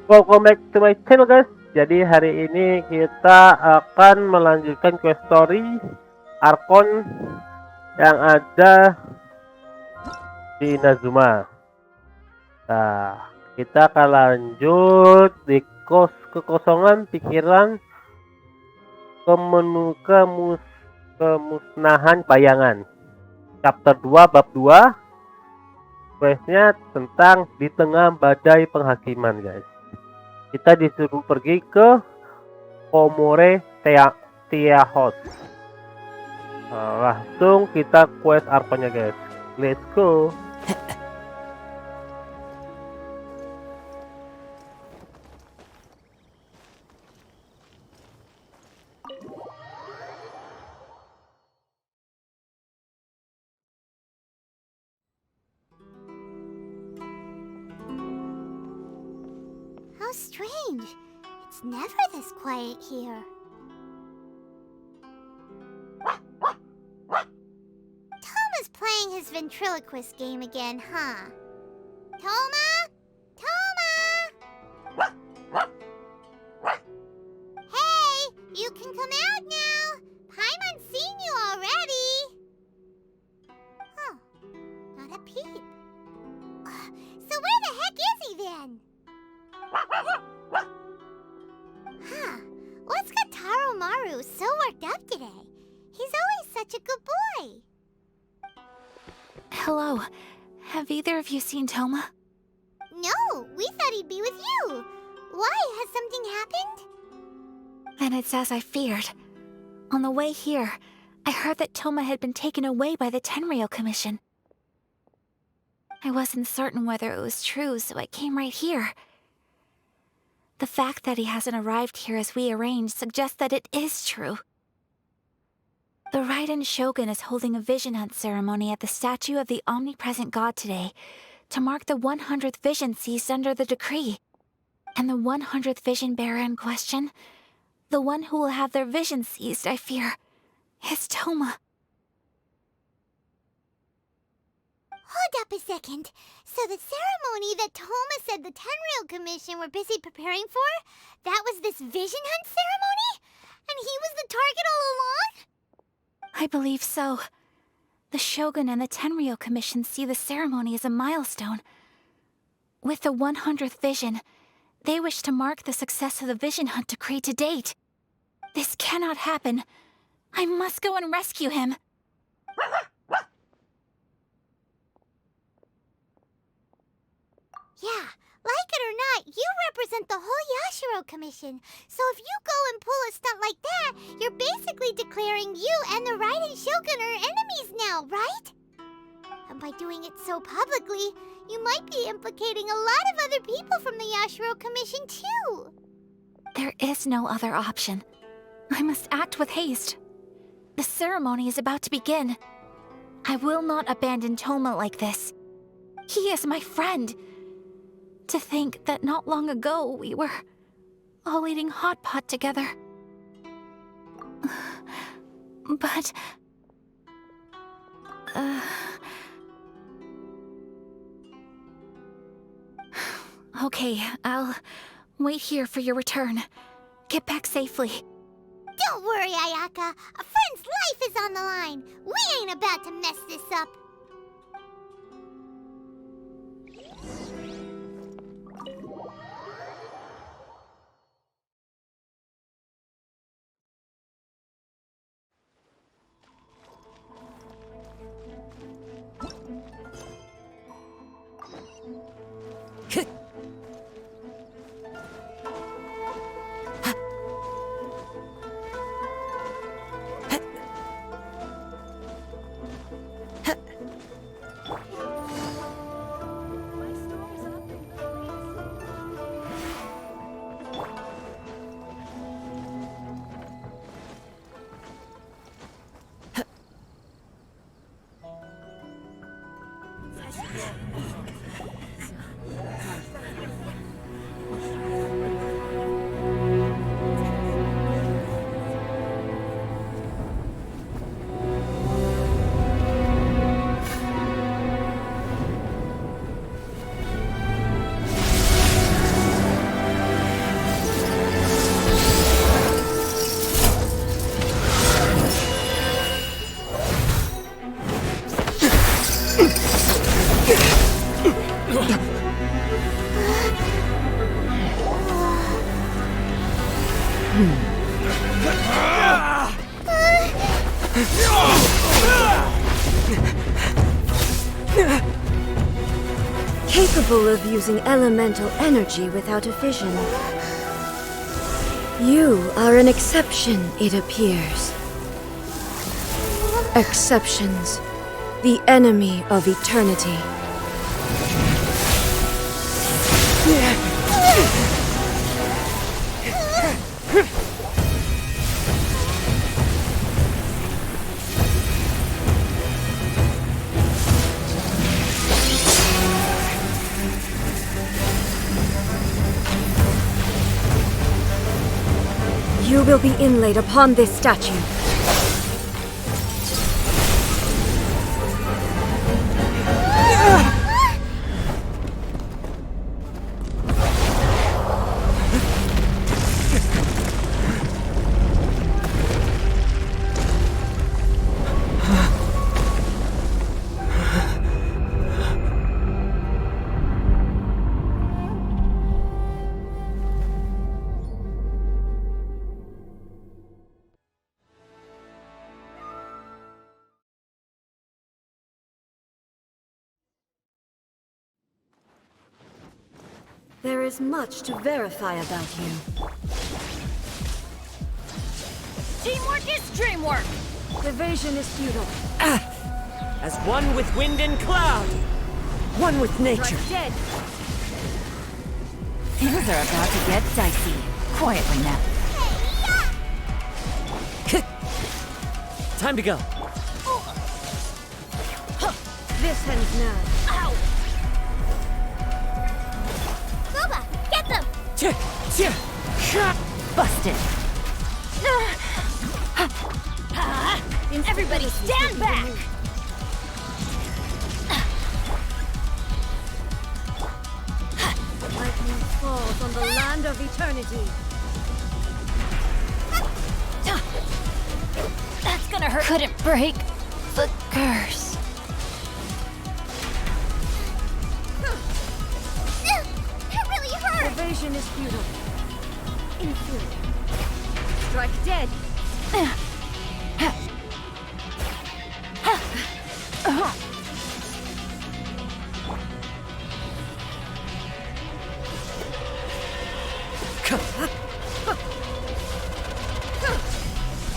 Welcome back to my channel guys. Jadi hari ini kita akan melanjutkan quest story Archon yang ada di Inazuma. Nah, kita akan lanjut di kekosongan pikiran kemusnahan bayangan. Chapter 2 bab 2. Questnya tentang di tengah badai penghakiman guys. Kita disuruh pergi ke Komore Tiahos. Nah, langsung kita quest Archonnya guys. Let's go. How strange. It's never this quiet here. Thoma's playing his ventriloquist game again, huh? Thoma? Thoma! Hey, you can come out now. Paimon's seen you already. Huh, not a peep. So where the heck is he then? Huh, what's got Taro Maru so worked up today? He's always such a good boy. Hello. Have either of you seen Thoma? No, we thought he'd be with you. Why? Has something happened? Then it's as I feared. On the way here, I heard that Thoma had been taken away by the Tenryou Commission. I wasn't certain whether it was true, so I came right here. The fact that he hasn't arrived here as we arranged suggests that it is true. The Raiden Shogun is holding a vision hunt ceremony at the statue of the omnipresent god today to mark the 100th vision seized under the decree. And the 100th vision bearer in question, the one who will have their vision seized, I fear, is Thoma. Hold up a second. So the ceremony that Thoma said the Tenryou Commission were busy preparing for, that was this vision hunt ceremony? And he was the target all along? I believe so. The Shogun and the Tenryou Commission see the ceremony as a milestone. With the 100th vision, they wish to mark the success of the vision hunt decree to date. This cannot happen. I must go and rescue him. Yeah, like it or not, you represent the whole Yashiro Commission. So if you go and pull a stunt like that, you're basically declaring you and the Raiden Shogun are enemies now, right? And by doing it so publicly, you might be implicating a lot of other people from the Yashiro Commission too. There is no other option. I must act with haste. The ceremony is about to begin. I will not abandon Thoma like this. He is my friend. To think that not long ago we were all eating hot pot together. But... Okay, I'll wait here for your return. Get back safely. Don't worry, Ayaka. A friend's life is on the line. We ain't about to mess this up. Capable of using elemental energy without a vision. You are an exception, it appears. Exceptions. The enemy of eternity. You will be inlaid upon this statue. There is much to verify about you. Teamwork is dreamwork! Evasion is futile. As one with wind and cloud, one with nature. Dead. Things are about to get dicey. Quietly now. Time to go. This ends now. Ow! Boba, get them! Busted. Everybody stand back! Lightning falls on the land of eternity. That's gonna hurt. Couldn't break the curse. That really hurt! Evasion is futile. Inferior. Strike dead.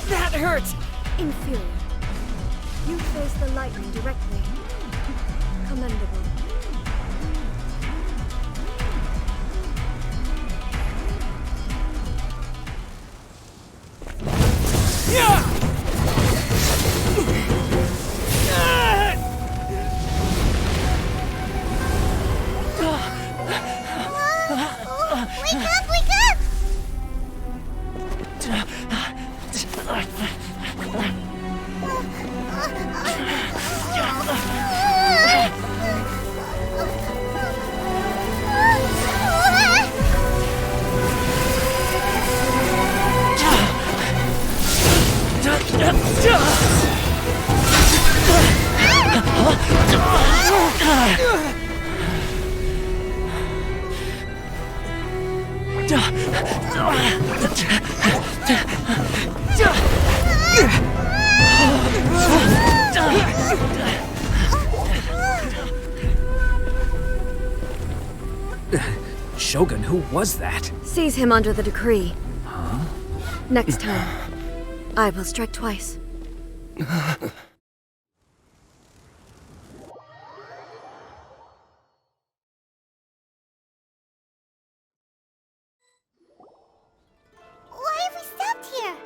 That hurts! Inferior. You face the lightning directly. Commendable. Wake up! Wake up! Shogun, who was that? Seize him under the decree. Next time, I will strike twice. Why have we stopped here?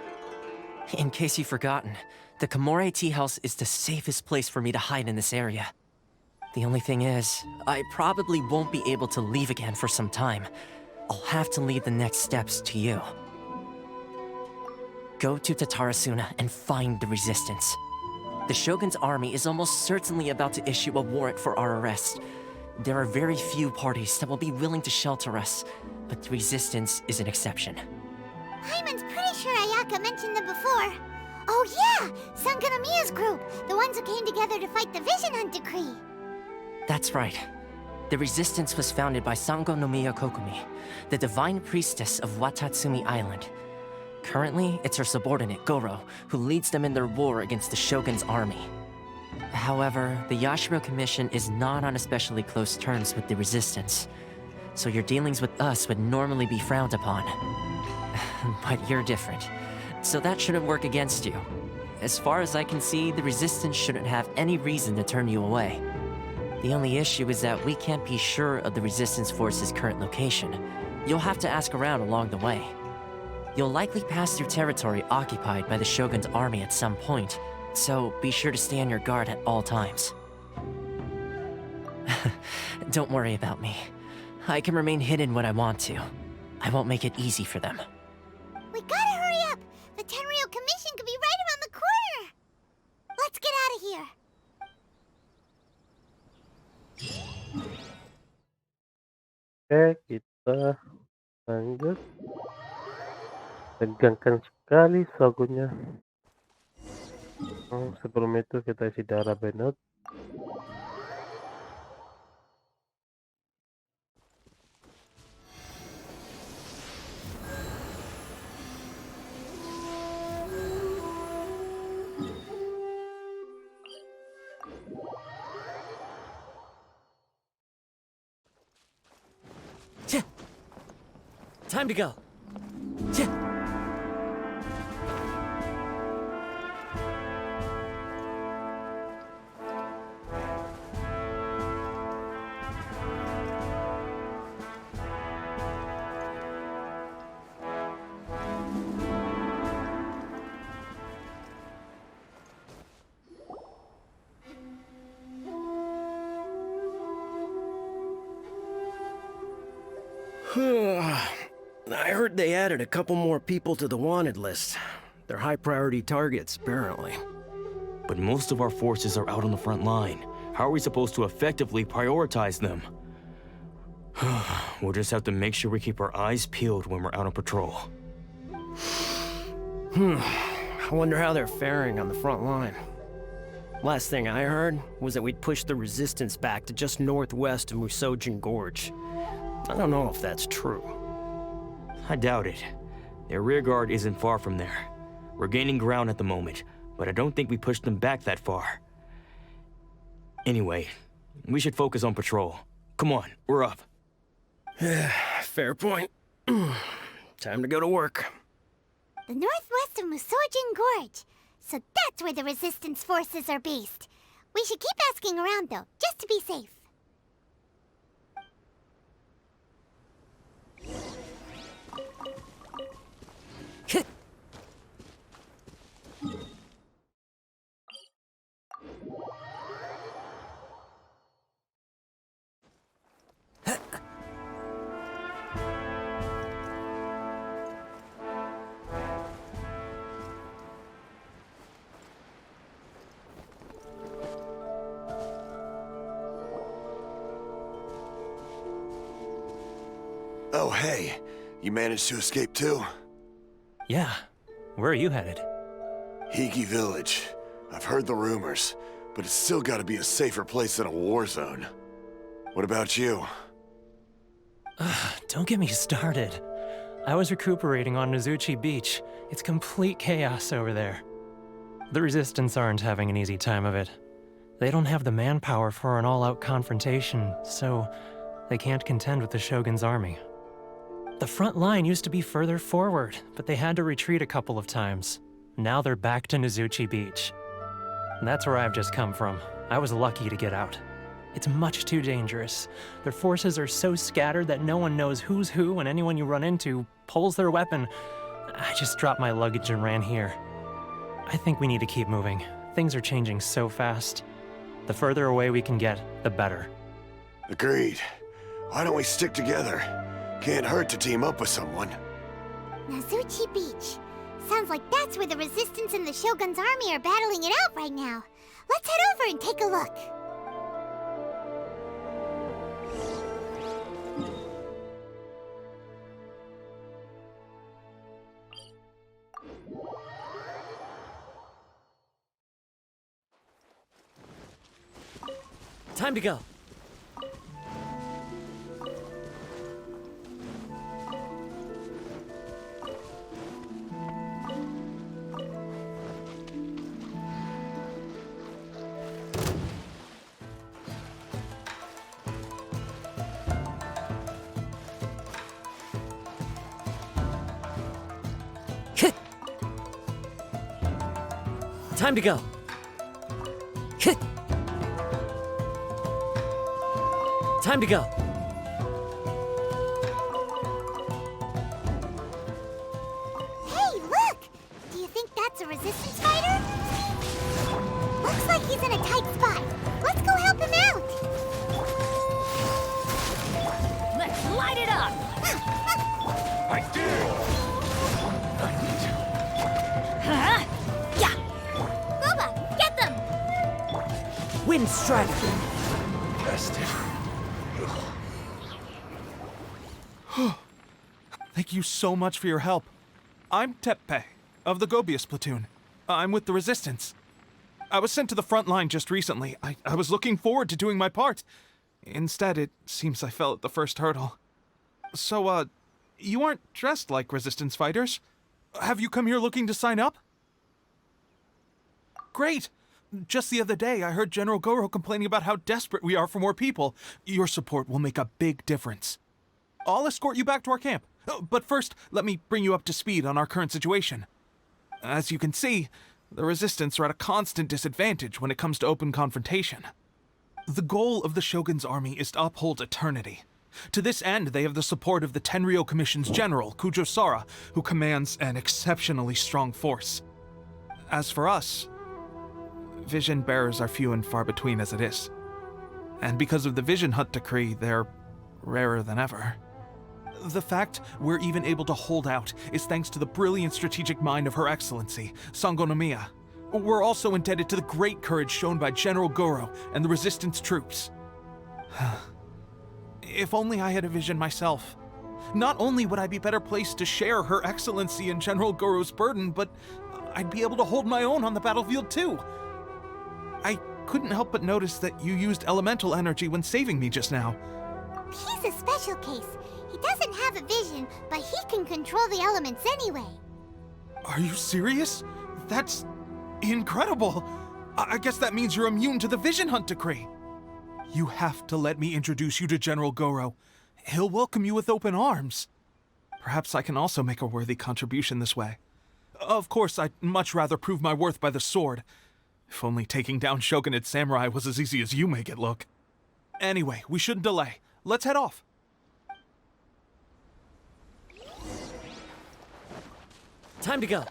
In case you've forgotten, the Komore Tea House is the safest place for me to hide in this area. The only thing is, I probably won't be able to leave again for some time. I'll have to leave the next steps to you. Go to Tatarasuna and find the resistance. The Shogun's army is almost certainly about to issue a warrant for our arrest. There are very few parties that will be willing to shelter us, but the resistance is an exception. Hyman's pretty sure Ayaka mentioned them before. Oh yeah! Sangonomiya's group! The ones who came together to fight the Vision Hunt Decree! That's right. The resistance was founded by Sangonomiya Kokomi, the divine priestess of Watatsumi Island. Currently, it's her subordinate, Gorou, who leads them in their war against the Shogun's army. However, the Yashiro Commission is not on especially close terms with the Resistance, so your dealings with us would normally be frowned upon. But you're different, so that shouldn't work against you. As far as I can see, the Resistance shouldn't have any reason to turn you away. The only issue is that we can't be sure of the Resistance Force's current location. You'll have to ask around along the way. You'll likely pass through territory occupied by the Shogun's army at some point, so be sure to stay on your guard at all times. Don't worry about me. I can remain hidden when I want to. I won't make it easy for them. We gotta hurry up! The Tenryou Commission could be right around the corner! Let's get out of here! Oke, kita lanjut. Tegangkan sekali shogunnya. Sebelum itu kita isi darah Benot. Time to go. I heard they added a couple more people to the wanted list. They're high priority targets, apparently. But most of our forces are out on the front line. How are we supposed to effectively prioritize them? We'll just have to make sure we keep our eyes peeled when we're out on patrol. I wonder how they're faring on the front line. Last thing I heard was that we'd pushed the resistance back to just northwest of Musojin Gorge. I don't know if that's true. I doubt it. Their rearguard isn't far from there. We're gaining ground at the moment, but I don't think we pushed them back that far. Anyway, we should focus on patrol. Come on, we're up. Fair point. Time to go to work. The northwest of Musojin Gorge. So that's where the resistance forces are based. We should keep asking around though, just to be safe. Oh, hey. You managed to escape too? Yeah. Where are you headed? Higi Village. I've heard the rumors, but it's still gotta be a safer place than a war zone. What about you? Don't get me started. I was recuperating on Nozuchi Beach. It's complete chaos over there. The Resistance aren't having an easy time of it. They don't have the manpower for an all-out confrontation, so they can't contend with the Shogun's army. The front line used to be further forward, but they had to retreat a couple of times. Now they're back to Nozuchi Beach. That's where I've just come from. I was lucky to get out. It's much too dangerous. Their forces are so scattered that no one knows who's who, and anyone you run into pulls their weapon. I just dropped my luggage and ran here. I think we need to keep moving. Things are changing so fast. The further away we can get, the better. Agreed. Why don't we stick together? Can't hurt to team up with someone. Nozuchi Beach. Sounds like that's where the Resistance and the Shogun's army are battling it out right now. Let's head over and take a look. Time to go. Time to go. Time to go. Hey, look! Do you think that's a resistance fighter? Looks like he's in a tight spot. Let's go help him out! Let's light it up! I did! Huh? Yeah! Boba, get them! Wind strike. Bested. Thank you so much for your help. I'm Teppe, of the Gobius platoon. I'm with the Resistance. I was sent to the front line just recently. I was looking forward to doing my part. Instead, it seems I fell at the first hurdle. So, you aren't dressed like Resistance fighters. Have you come here looking to sign up? Great! Just the other day, I heard General Gorou complaining about how desperate we are for more people. Your support will make a big difference. I'll escort you back to our camp. But first, let me bring you up to speed on our current situation. As you can see, the Resistance are at a constant disadvantage when it comes to open confrontation. The goal of the Shogun's army is to uphold eternity. To this end, they have the support of the Tenryou Commission's general, Kujou Sara, who commands an exceptionally strong force. As for us, vision bearers are few and far between as it is. And because of the Vision Hunt decree, they're rarer than ever. The fact we're even able to hold out is thanks to the brilliant strategic mind of Her Excellency, Sangonomiya. We're also indebted to the great courage shown by General Gorou and the Resistance troops. If only I had a vision myself. Not only would I be better placed to share Her Excellency and General Gorou's burden, but I'd be able to hold my own on the battlefield too. I couldn't help but notice that you used elemental energy when saving me just now. He's a special case. He doesn't have a vision, but he can control the elements anyway. Are you serious? That's incredible. I guess that means you're immune to the Vision Hunt decree. You have to let me introduce you to General Gorou. He'll welcome you with open arms. Perhaps I can also make a worthy contribution this way. Of course, I'd much rather prove my worth by the sword. If only taking down Shogunate samurai was as easy as you make it look. Anyway, we shouldn't delay. Let's head off. Time to go.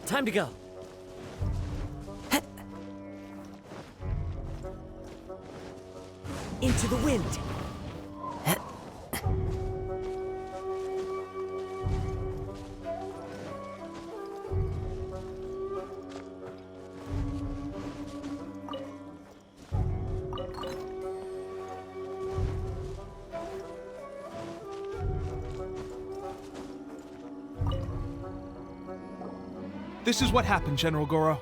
Time to go. Into the wind. This is what happened, General Gorou.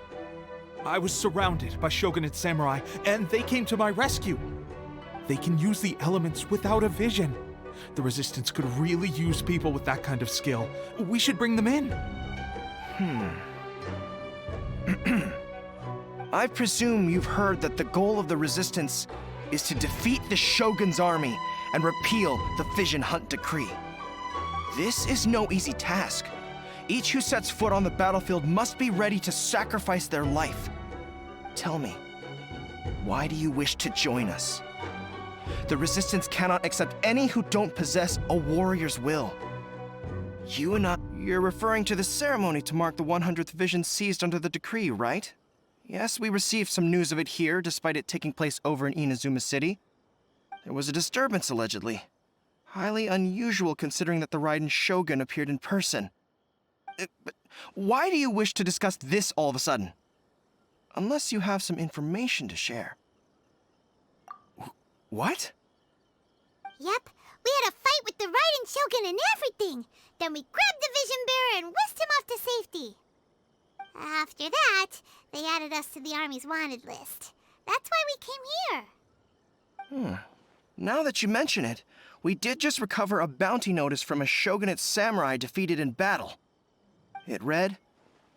I was surrounded by Shogunate samurai, and they came to my rescue. They can use the elements without a vision. The Resistance could really use people with that kind of skill. We should bring them in. I presume you've heard that the goal of the Resistance is to defeat the Shogun's army and repeal the Vision Hunt decree. This is no easy task. Each who sets foot on the battlefield must be ready to sacrifice their life. Tell me, why do you wish to join us? The Resistance cannot accept any who don't possess a warrior's will. You and I... You're referring to the ceremony to mark the 100th vision seized under the decree, right? Yes, we received some news of it here, despite it taking place over in Inazuma City. There was a disturbance, allegedly. Highly unusual considering that the Raiden Shogun appeared in person. But why do you wish to discuss this all of a sudden? Unless you have some information to share. What? Yep, we had a fight with the Raiden Shogun and everything. Then we grabbed the Vision Bearer and whisked him off to safety. After that, they added us to the Army's wanted list. That's why we came here. Now that you mention it, we did just recover a bounty notice from a shogunate samurai defeated in battle. It read,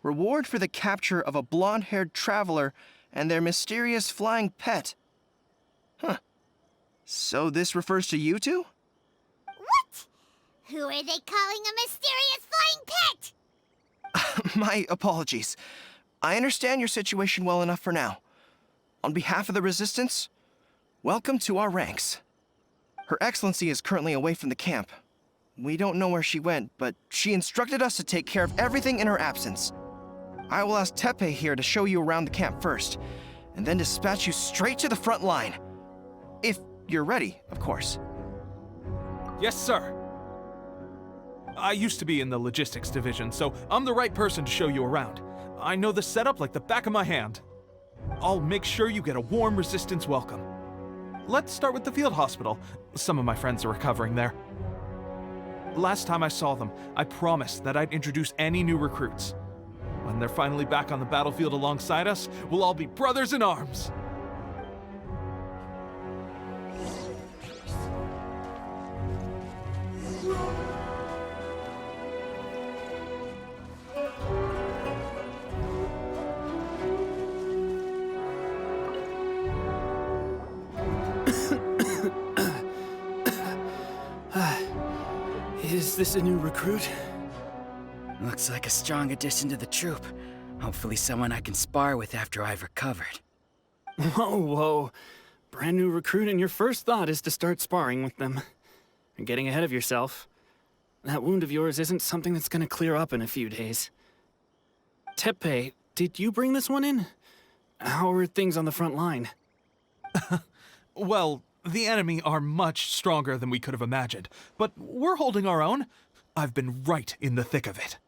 "Reward for the capture of a blonde-haired traveler and their mysterious flying pet." Huh. So this refers to you two? What? Who are they calling a mysterious flying pet? My apologies. I understand your situation well enough for now. On behalf of the Resistance, welcome to our ranks. Her Excellency is currently away from the camp. We don't know where she went, but she instructed us to take care of everything in her absence. I will ask Teppei here to show you around the camp first, and then dispatch you straight to the front line. If you're ready, of course. Yes, sir. I used to be in the logistics division, so I'm the right person to show you around. I know the setup like the back of my hand. I'll make sure you get a warm Resistance welcome. Let's start with the field hospital. Some of my friends are recovering there. Last time I saw them, I promised that I'd introduce any new recruits. When they're finally back on the battlefield alongside us, we'll all be brothers in arms. Is this a new recruit? Looks like a strong addition to the troop. Hopefully someone I can spar with after I've recovered. Whoa. Brand new recruit and your first thought is to start sparring with them. You're getting ahead of yourself. That wound of yours isn't something that's gonna clear up in a few days. Teppei, did you bring this one in? How are things on the front line? Well, the enemy are much stronger than we could have imagined, but we're holding our own. I've been right in the thick of it.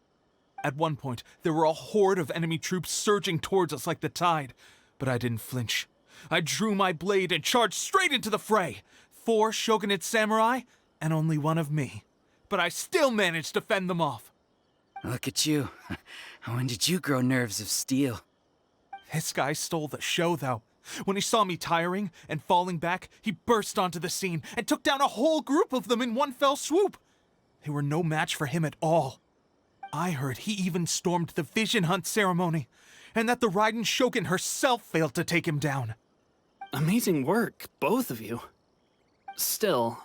At one point, there were a horde of enemy troops surging towards us like the tide, but I didn't flinch. I drew my blade and charged straight into the fray. 4 shogunate samurai, and only 1 of me. But I still managed to fend them off. Look at you. When did you grow nerves of steel? This guy stole the show, though. When he saw me tiring and falling back, he burst onto the scene and took down a whole group of them in one fell swoop. They were no match for him at all. I heard he even stormed the Vision Hunt ceremony, and that the Raiden Shogun herself failed to take him down. Amazing work, both of you. Still,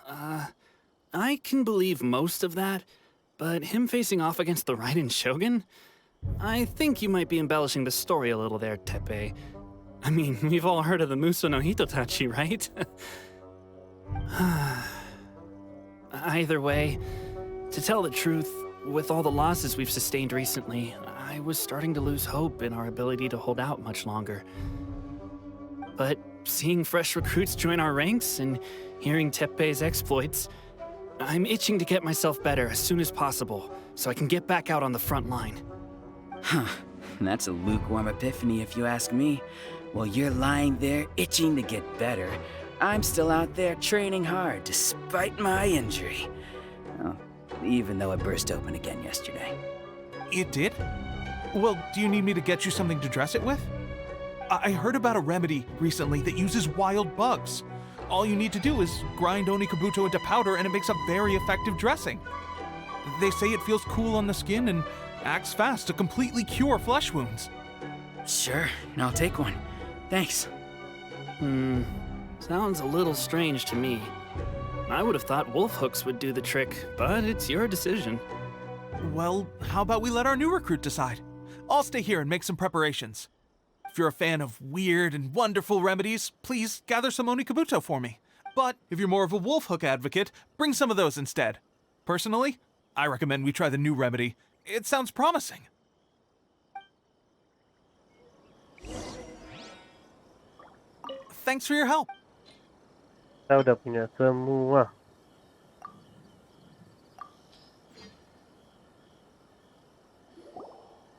I can believe most of that, but him facing off against the Raiden Shogun? I think you might be embellishing the story a little there, Teppei. I mean, we've all heard of the Muso no Hitotachi, right? Either way, to tell the truth, with all the losses we've sustained recently, I was starting to lose hope in our ability to hold out much longer. But seeing fresh recruits join our ranks and hearing Teppei's exploits, I'm itching to get myself better as soon as possible so I can get back out on the front line. Huh. That's a lukewarm epiphany if you ask me. While you're lying there itching to get better, I'm still out there training hard despite my injury. Well, even though it burst open again yesterday. It did? Well, do you need me to get you something to dress it with? I heard about a remedy recently that uses wild bugs. All you need to do is grind onikabuto into powder and it makes a very effective dressing. They say it feels cool on the skin and acts fast to completely cure flesh wounds. Sure, I'll take one. Thanks. Sounds a little strange to me. I would have thought wolf hooks would do the trick, but it's your decision. Well, how about we let our new recruit decide? I'll stay here and make some preparations. If you're a fan of weird and wonderful remedies, please gather some onikabuto for me. But if you're more of a wolf hook advocate, bring some of those instead. Personally, I recommend we try the new remedy. It sounds promising. Thanks for your help. Kita udah punya semua.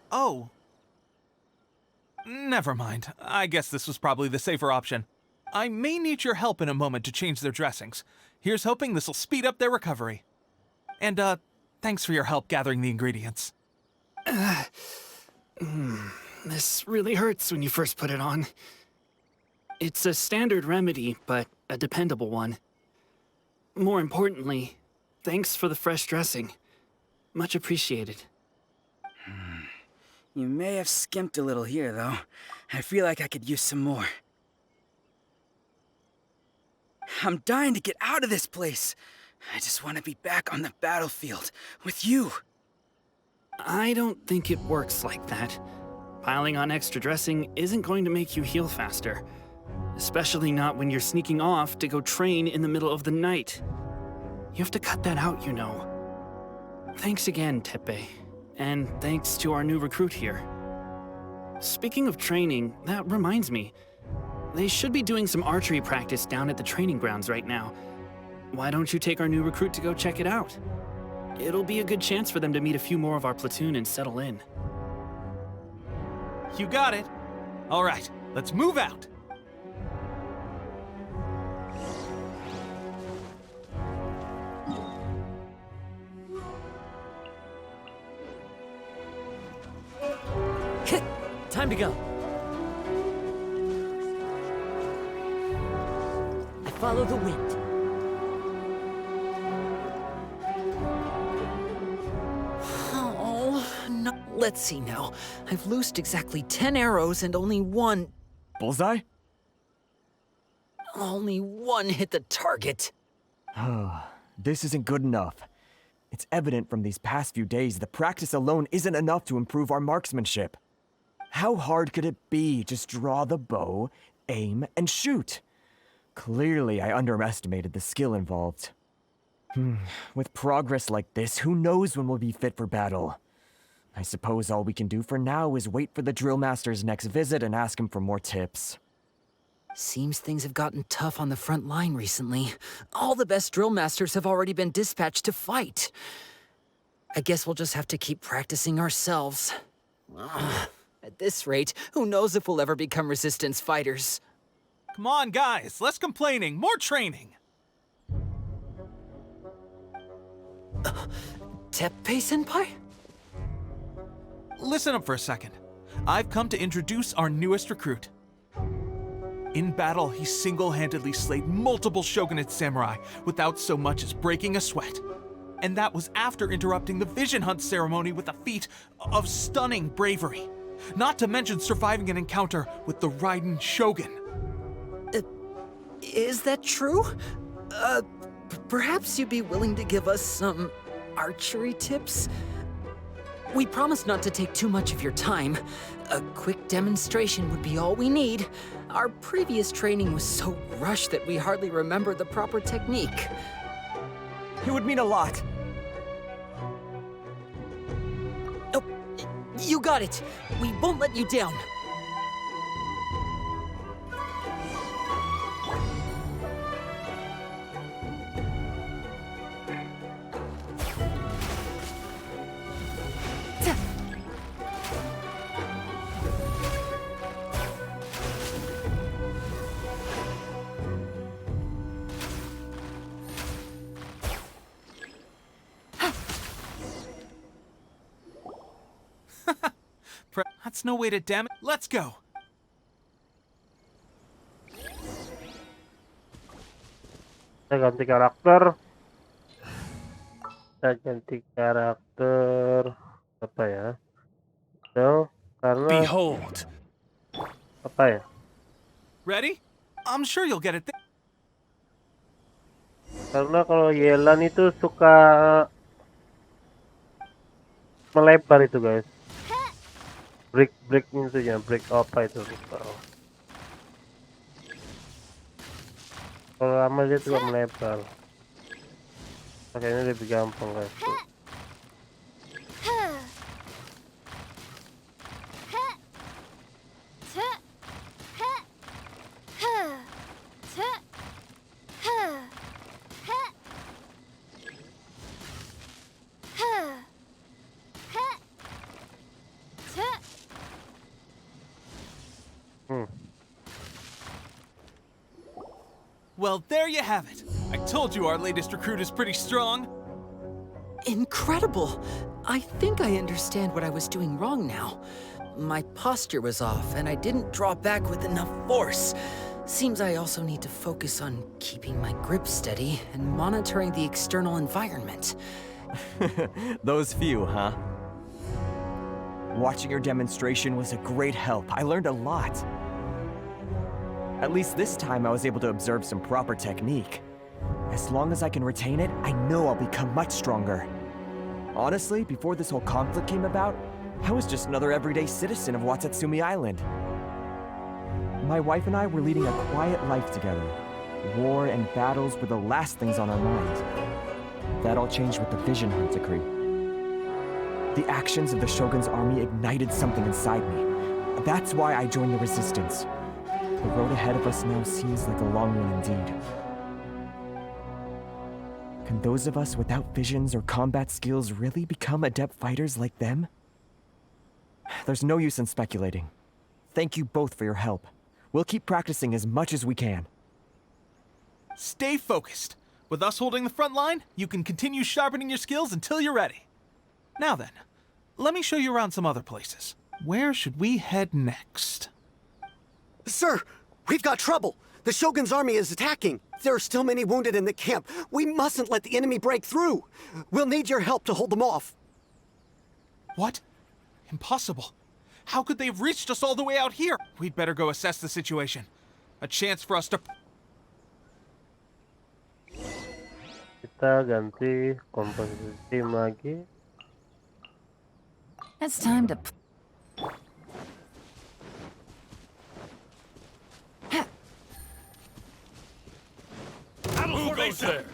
Oh. Never mind. I guess this was probably the safer option. I may need your help in a moment to change their dressings. Here's hoping this'll speed up their recovery. And, thanks for your help gathering the ingredients. This really hurts when you first put it on. It's a standard remedy, but a dependable one. more importantly, thanks for the fresh dressing. Much appreciated. You may have skimped a little here, though. I feel like I could use some more. I'm dying to get out of this place. I just want to be back on the battlefield with you. I don't think it works like that. Piling on extra dressing isn't going to make you heal faster. Especially not when you're sneaking off to go train in the middle of the night. You have to cut that out, you know. Thanks again, Teppei. And thanks to our new recruit here. Speaking of training, that reminds me. They should be doing some archery practice down at the training grounds right now. Why don't you take our new recruit to go check it out? It'll be a good chance for them to meet a few more of our platoon and settle in. You got it. All right, let's move out. Time to go. I follow the wind. Oh, no. Let's see now. I've loosed exactly 10 arrows and only one... Bullseye? Only one hit the target. This isn't good enough. It's evident from these past few days the practice alone isn't enough to improve our marksmanship. How hard could it be? Just draw the bow, aim, and shoot. Clearly, I underestimated the skill involved. With progress like this, who knows when we'll be fit for battle? I suppose all we can do for now is wait for the drill master's next visit and ask him for more tips. Seems things have gotten tough on the front line recently. All the best drill masters have already been dispatched to fight. I guess we'll just have to keep practicing ourselves. At this rate, who knows if we'll ever become resistance fighters. Come on, guys, less complaining, more training. Teppei-senpai? Listen up for a second. I've come to introduce our newest recruit. In battle, he single-handedly slayed multiple shogunate samurai without so much as breaking a sweat. And that was after interrupting the vision hunt ceremony with a feat of stunning bravery. Not to mention surviving an encounter with the Raiden Shogun. Is that true? Perhaps you'd be willing to give us some archery tips? We promise not to take too much of your time. A quick demonstration would be all we need. Our previous training was so rushed that we hardly remember the proper technique. It would mean a lot. Oh, you got it. We won't let you down. That's no way to damn it. Let's go. Kita ganti karakter. Kita ganti karakter apa ya? So, karena Behold. Apa ya? Ready? I'm sure you'll get it. Karena kalau Yelan itu suka melebar itu, guys. Break itu ya, break apa itu lupa. Kalau lama dia juga melebar. Makanya lebih gampang, guys. Well, there you have it. I told you our latest recruit is pretty strong. Incredible! I think I understand what I was doing wrong now. My posture was off, and I didn't draw back with enough force. Seems I also need to focus on keeping my grip steady and monitoring the external environment. Those few, huh? Watching your demonstration was a great help. I learned a lot. At least this time I was able to observe some proper technique. As long as I can retain it, I know I'll become much stronger. Honestly, before this whole conflict came about, I was just another everyday citizen of Watatsumi Island. My wife and I were leading a quiet life together. War and battles were the last things on our mind. That all changed with the Vision Hunt decree. The actions of the Shogun's army ignited something inside me. That's why I joined the resistance. The road ahead of us now seems like a long one indeed. Can those of us without visions or combat skills really become adept fighters like them? There's no use in speculating. Thank you both for your help. We'll keep practicing as much as we can. Stay focused. With us holding the front line, you can continue sharpening your skills until you're ready. Now then, let me show you around some other places. Where should we head next? Sir, we've got trouble. The Shogun's army is attacking. There are still many wounded in the camp. We mustn't let the enemy break through. We'll need your help to hold them off. What? Impossible. How could they have reached us all the way out here? We'd better go assess the situation. A chance for us to... Kita ganti komposisi tim lagi. It's time to... Who goes there?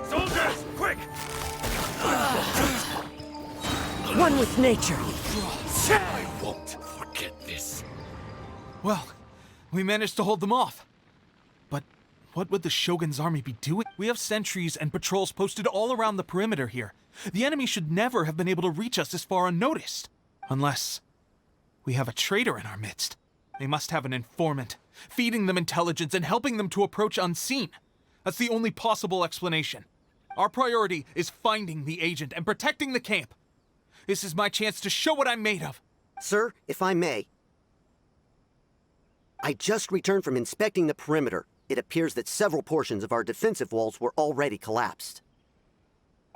Soldiers, quick! One with nature. I won't forget this. Well, we managed to hold them off. But what would the Shogun's army be doing? We have sentries and patrols posted all around the perimeter here. The enemy should never have been able to reach us this far unnoticed. Unless we have a traitor in our midst. They must have an informant, feeding them intelligence and helping them to approach unseen. That's the only possible explanation. Our priority is finding the agent and protecting the camp. This is my chance to show what I'm made of. Sir, if I may. I just returned from inspecting the perimeter. It appears that several portions of our defensive walls were already collapsed.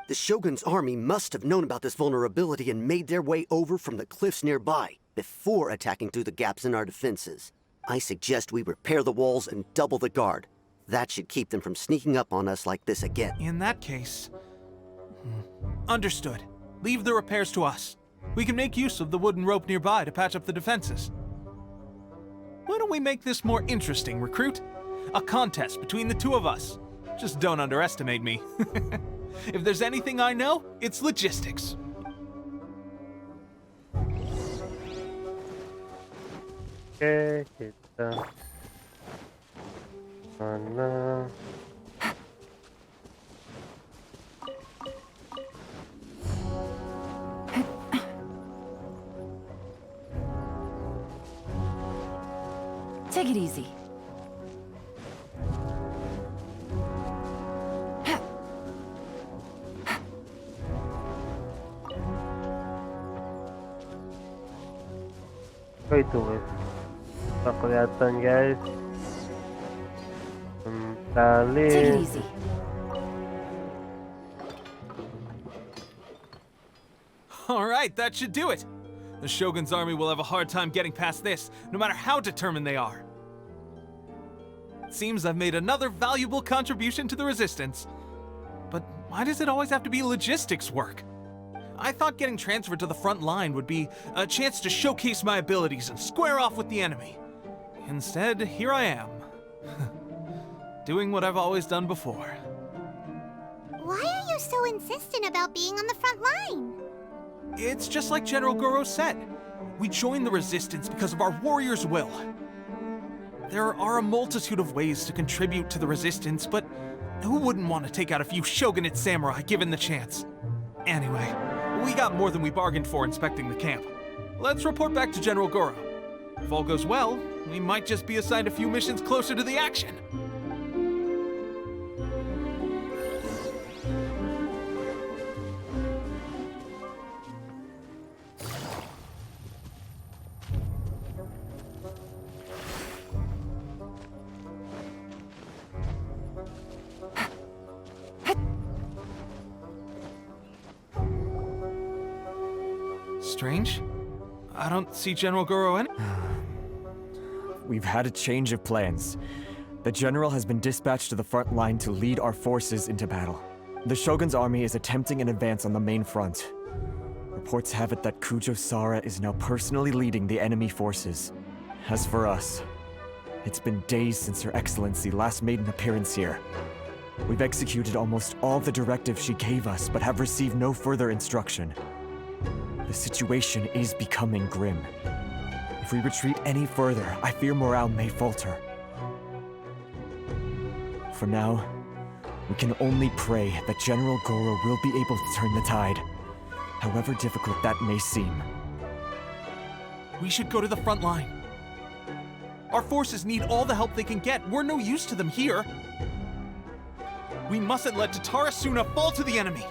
The Shogun's army must have known about this vulnerability and made their way over from the cliffs nearby before attacking through the gaps in our defenses. I suggest we repair the walls and double the guard. That should keep them from sneaking up on us like this again. In that case... Understood. Leave the repairs to us. We can make use of the wooden rope nearby to patch up the defenses. Why don't we make this more interesting, recruit? A contest between the two of us. Just don't underestimate me. If there's anything I know, it's logistics. Oke, kita mana? Take it easy. Oh itu guys, tak kelihatan guys. Take it easy. All right, that should do it. The Shogun's army will have a hard time getting past this, no matter how determined they are. It seems I've made another valuable contribution to the resistance. But why does it always have to be logistics work? I thought getting transferred to the front line would be a chance to showcase my abilities and square off with the enemy. Instead, here I am. Doing what I've always done before. Why are you so insistent about being on the front line? It's just like General Gorou said. We joined the resistance because of our warriors' will. There are a multitude of ways to contribute to the resistance, but who wouldn't want to take out a few shogunate samurai given the chance? Anyway, we got more than we bargained for inspecting the camp. Let's report back to General Gorou. If all goes well, we might just be assigned a few missions closer to the action. Strange. I don't see General Gorou any. We've had a change of plans. The general has been dispatched to the front line to lead our forces into battle. The Shogun's army is attempting an advance on the main front. Reports have it that Kujou Sara is now personally leading the enemy forces. As for us, it's been days since Her Excellency last made an appearance here. We've executed almost all the directives she gave us, but have received no further instruction. The situation is becoming grim. If we retreat any further, I fear morale may falter. For now, we can only pray that General Gorou will be able to turn the tide, however difficult that may seem. We should go to the front line. Our forces need all the help they can get. We're no use to them here. We mustn't let Tatarasuna fall to the enemy.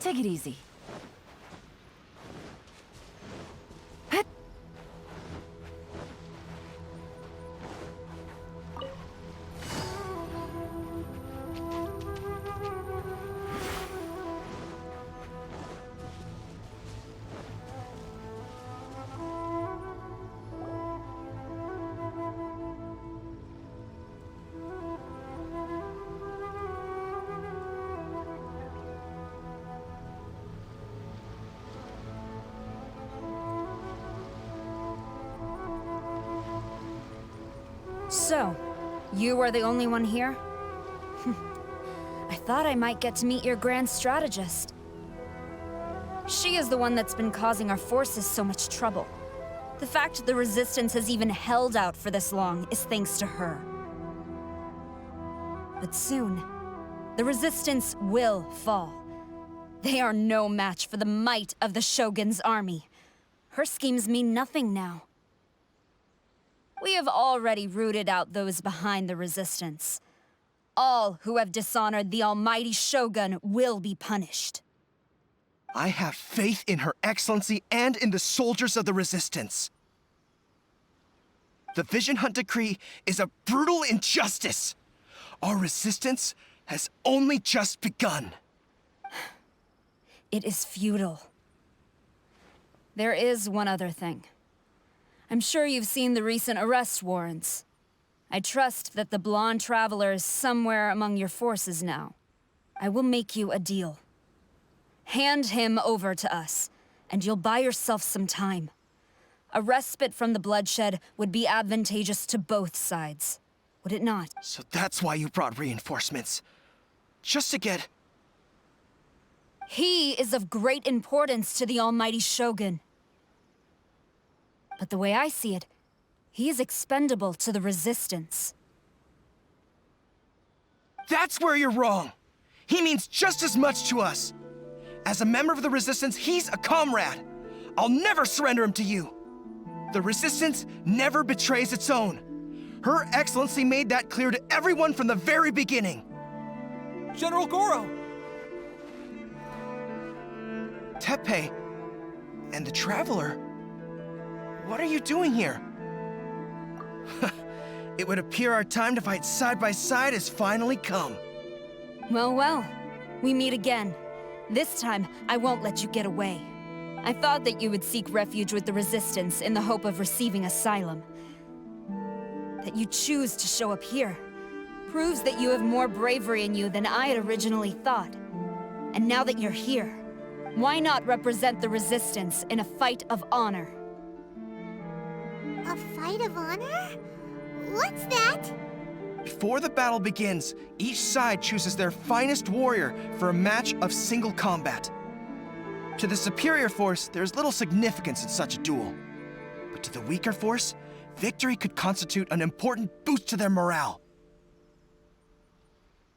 Take it easy. So, you are the only one here? I thought I might get to meet your grand strategist. She is the one that's been causing our forces so much trouble. The fact the Resistance has even held out for this long is thanks to her. But soon, the Resistance will fall. They are no match for the might of the Shogun's army. Her schemes mean nothing now. We have already rooted out those behind the Resistance. All who have dishonored the almighty Shogun will be punished. I have faith in Her Excellency and in the soldiers of the Resistance. The Vision Hunt Decree is a brutal injustice. Our resistance has only just begun. It is futile. There is one other thing. I'm sure you've seen the recent arrest warrants. I trust that the blonde traveler is somewhere among your forces now. I will make you a deal. Hand him over to us, and you'll buy yourself some time. A respite from the bloodshed would be advantageous to both sides, would it not? So that's why you brought reinforcements. Just to get... He is of great importance to the almighty Shogun. But the way I see it, he is expendable to the Resistance. That's where you're wrong! He means just as much to us! As a member of the Resistance, he's a comrade! I'll never surrender him to you! The Resistance never betrays its own. Her Excellency made that clear to everyone from the very beginning. General Gorou! Teppei and the Traveler? What are you doing here? It would appear our time to fight side by side has finally come. Well, well. We meet again. This time, I won't let you get away. I thought that you would seek refuge with the Resistance in the hope of receiving asylum. That you choose to show up here proves that you have more bravery in you than I had originally thought. And now that you're here, why not represent the Resistance in a fight of honor? A fight of honor? What's that? Before the battle begins, each side chooses their finest warrior for a match of single combat. To the superior force, there is little significance in such a duel. But to the weaker force, victory could constitute an important boost to their morale.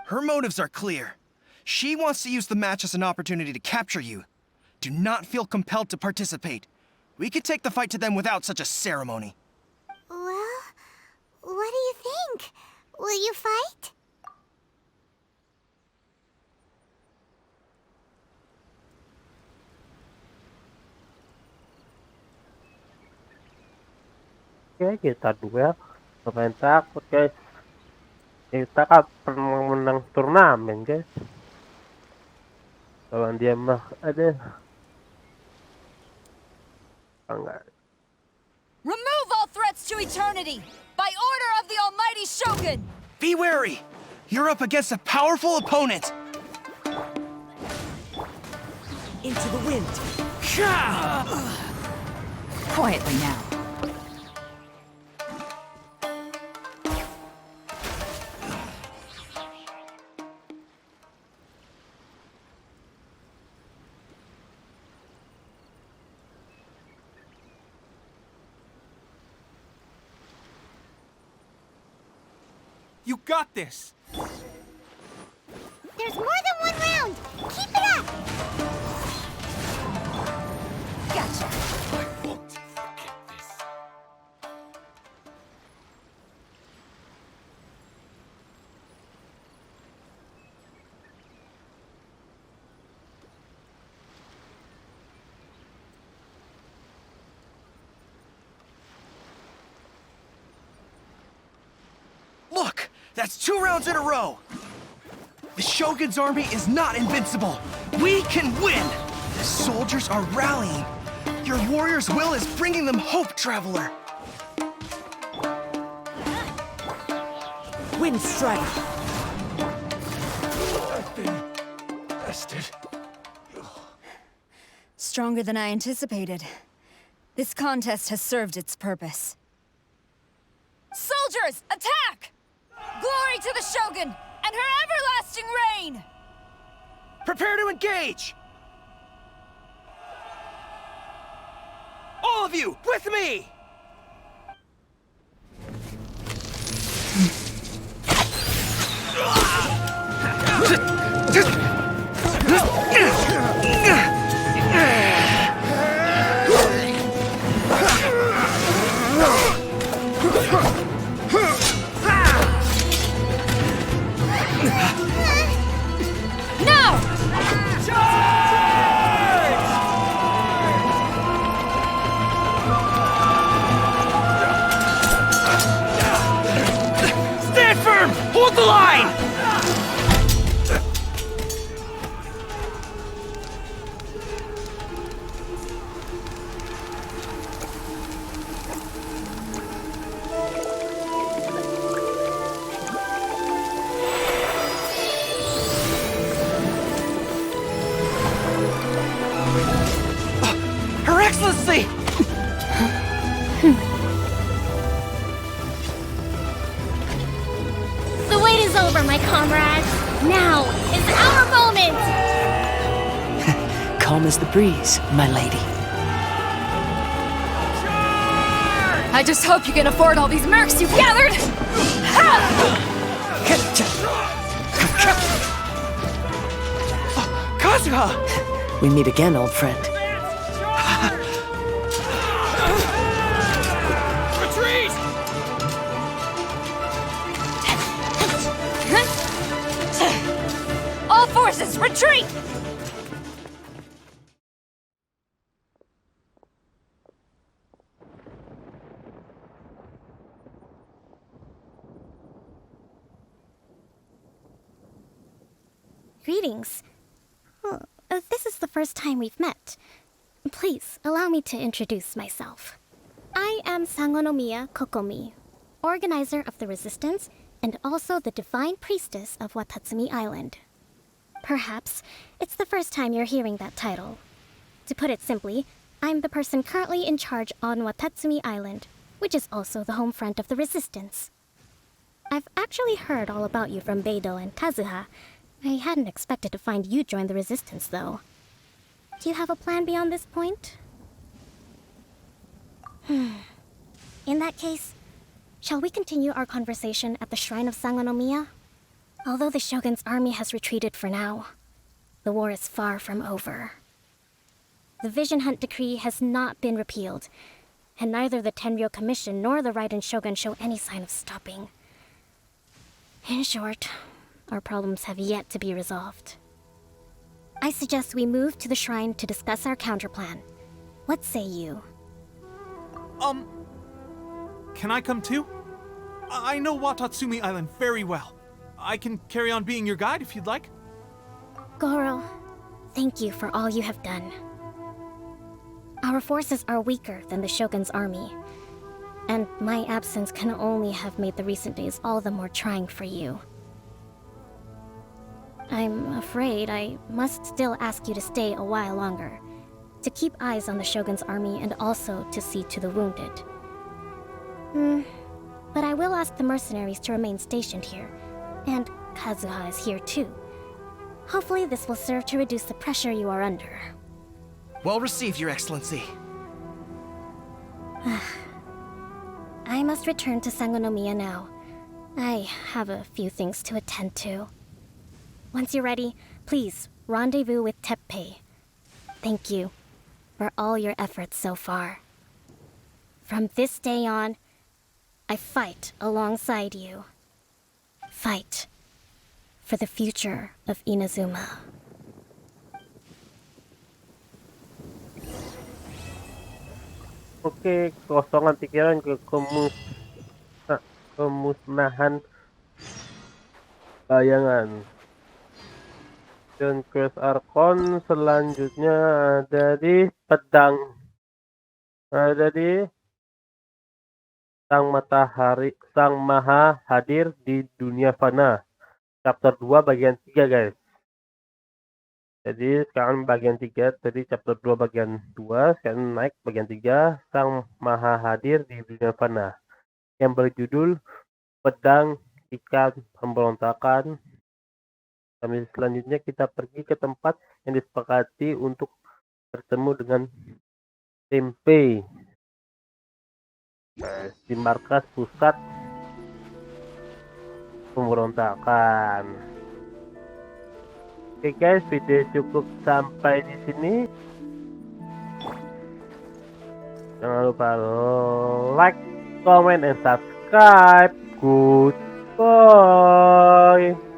Her motives are clear. She wants to use the match as an opportunity to capture you. Do not feel compelled to participate. We could take the fight to them without such a ceremony. Well, what do you think? Will you fight? Oke, kita duel. Ngapain takut guys? Kita kan pernah menang turnamen guys. Lawan dia mah ada. Enggak. Remove all threats to eternity! By order of the almighty Shogun! Be wary! You're up against a powerful opponent! Into the wind. Quietly now. You got this! There's more than one round! Keep it up! Gotcha! I won't forget this. Look! That's 2 rounds in a row! The Shogun's army is not invincible! We can win! The soldiers are rallying! Your warrior's will is bringing them hope, Traveler! Wind strike. I've been bested. Stronger than I anticipated. This contest has served its purpose. Soldiers, attack! Glory to the Shogun and her everlasting reign! Prepare to engage! All of you, with me! Stand firm! Hold the line! Her Excellency! The wait is over, my comrades. Now is our moment! Calm as the breeze, my lady. I just hope you can afford all these mercs you've gathered! Kazuha! We meet again, old friend. Retreat! All forces, retreat! Greetings. This is the first time we've met. Please, allow me to introduce myself. I am Sangonomiya Kokomi, organizer of the Resistance and also the Divine Priestess of Watatsumi Island. Perhaps it's the first time you're hearing that title. To put it simply, I'm the person currently in charge on Watatsumi Island, which is also the home front of the Resistance. I've actually heard all about you from Beidou and Kazuha. I hadn't expected to find you join the Resistance, though. Do you have a plan beyond this point? In that case, shall we continue our conversation at the Shrine of Sangonomiya? Although the Shogun's army has retreated for now, the war is far from over. The Vision Hunt Decree has not been repealed, and neither the Tenryou Commission nor the Raiden Shogun show any sign of stopping. In short, our problems have yet to be resolved. I suggest we move to the shrine to discuss our counterplan. What say you? Can I come too? I know Watatsumi Island very well. I can carry on being your guide if you'd like. Gorou, thank you for all you have done. Our forces are weaker than the Shogun's army, and my absence can only have made the recent days all the more trying for you. I'm afraid I must still ask you to stay a while longer, to keep eyes on the Shogun's army and also to see to the wounded. But I will ask the mercenaries to remain stationed here, and Kazuha is here too. Hopefully this will serve to reduce the pressure you are under. Well received, Your Excellency. I must return to Sangonomiya now. I have a few things to attend to. Once you're ready, please rendezvous with Teppei. Thank you for all your efforts so far. From this day on, I fight alongside you. Fight for the future of Inazuma. Oke, kekosongan pikiran kemusnahan bayangan. Dan quest Archon selanjutnya ada di pedang. Ada di Sang Maha hadir di dunia fana. Chapter 2 bagian 3, guys. Jadi sekarang bagian 3, tadi chapter 2 bagian 2, sekarang naik bagian 3, Sang Maha hadir di dunia fana, yang berjudul Pedang Ikan Pemberontakan. Kami selanjutnya kita pergi ke tempat yang disepakati untuk bertemu dengan Tempei di markas pusat pemberontakan. Oke guys, video cukup sampai di sini. Jangan lupa like, comment, and subscribe. Goodbye.